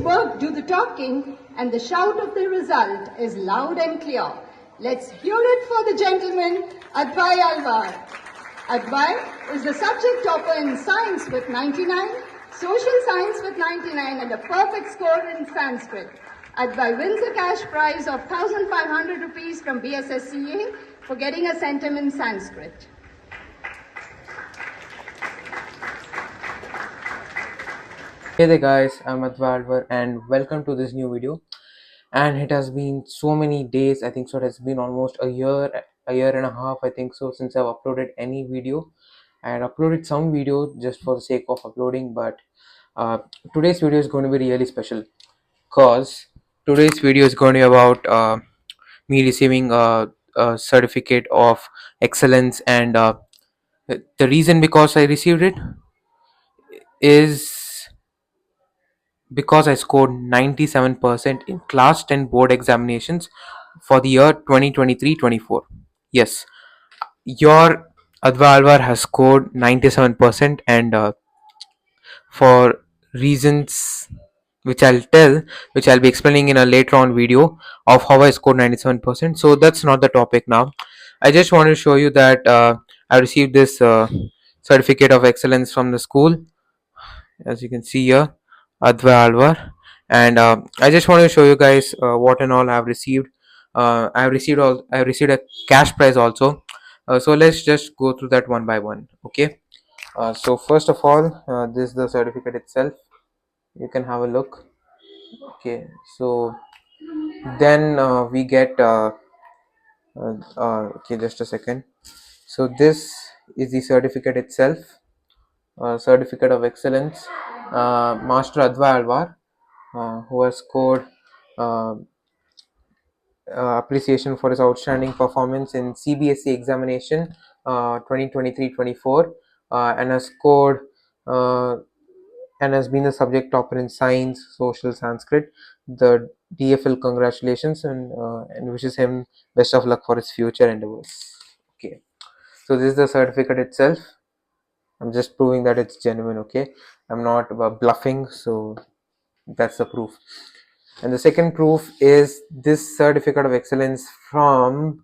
work do the talking, and the shout of the result is loud and clear. Let's hear it for the gentleman, Advay Alvar. Advay is the subject topper in science with 99, social science with 99, and a perfect score in Sanskrit. Advay wins a cash prize of 1,500 rupees from BSSCA for getting a centum in Sanskrit. Hey there guys, I'm Advay and welcome to this new video. And it has been so many days, I think so it has been almost a year and a half, I think so, since I've uploaded any video. I had uploaded some video just for the sake of uploading, but today's video is going to be really special because today's video is going to be about me receiving a certificate of excellence. And the reason because I received it is because I scored 97% in class 10 board examinations for the year 2023-24. Yes, your Advay Alvar has scored 97%, and for reasons which I'll be explaining in a later on video of how I scored 97%. So that's not the topic now. I just want to show you that I received this certificate of excellence from the school, as you can see here, Advay Alvar. And I just want to show you guys what and all I've received. I received a cash prize also. So let's just go through that one by one. Okay. So first of all, this is the certificate itself. You can have a look. Okay. So then we get. Okay, just a second. So this is the certificate itself. Certificate of excellence. Master Advay Alvar, who has scored uh, appreciation for his outstanding performance in CBSE examination 2023-24, and has scored and has been a subject topper in science, social, Sanskrit. The DFL congratulations, and wishes him best of luck for his future endeavors. Okay, so this is the certificate itself. I'm just proving that it's genuine. Okay, I'm not bluffing, so that's the proof. And the second proof is this certificate of excellence from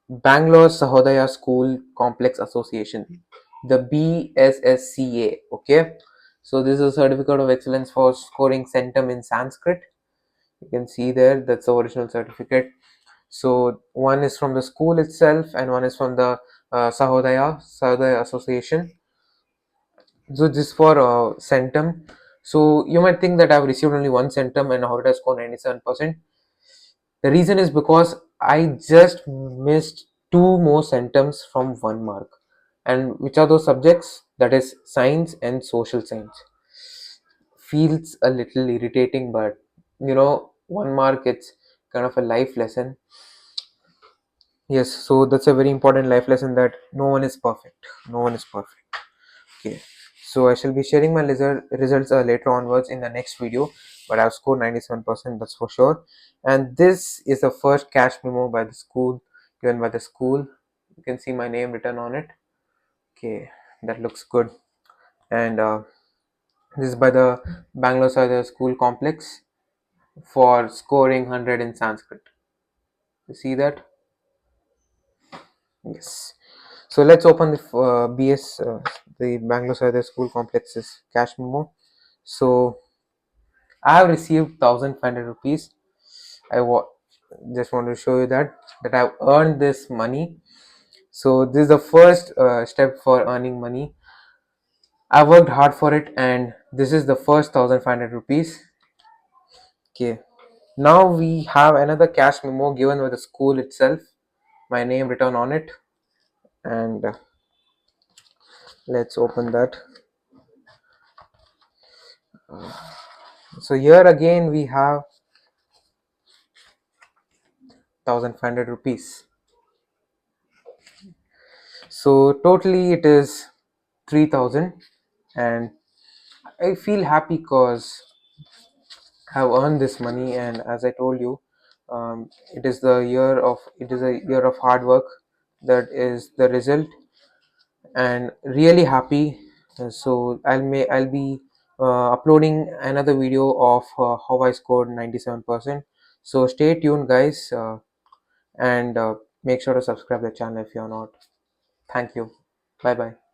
Bangalore Sahodaya School Complex Association, the BSSCA. Okay, so this is a certificate of excellence for scoring centum in Sanskrit. You can see there, that's the original certificate. So one is from the school itself, and one is from the Sahodaya Association. So this for centum. So you might think that I've received only one centum and how it has scored 97%. The reason is because I just missed two more centums from 1 mark. And which are those subjects? That is science and social science. Feels a little irritating, but 1 mark, it's kind of a life lesson. Yes, so that's a very important life lesson, that no one is perfect. No one is perfect. Okay, so I shall be sharing my results later onwards in the next video, but I've scored 97%, that's for sure. And this is the first cash memo by the school, given by the school. You can see my name written on it. Okay, that looks good. And this is by the Bangalore Sahodaya School Complex for scoring 100 in Sanskrit. You see that? Yes. So let's open the the Bangalore Sahodaya School Complex's cash memo. So I have received 1,500 rupees. Just want to show you that I've earned this money. So this is the first step for earning money. I worked hard for it, and this is the first 1,500 rupees. Okay. Now we have another cash memo given by the school itself. My name written on it, and let's open that. So here again we have 1,500 rupees. So totally it is 3,000, and I feel happy because I've earned this money. And as I told you, it is a year of hard work. That is the result, and really happy. So I'll be uploading another video of how I scored 97%. So stay tuned, guys, and make sure to subscribe the channel if you're not. Thank you. Bye bye.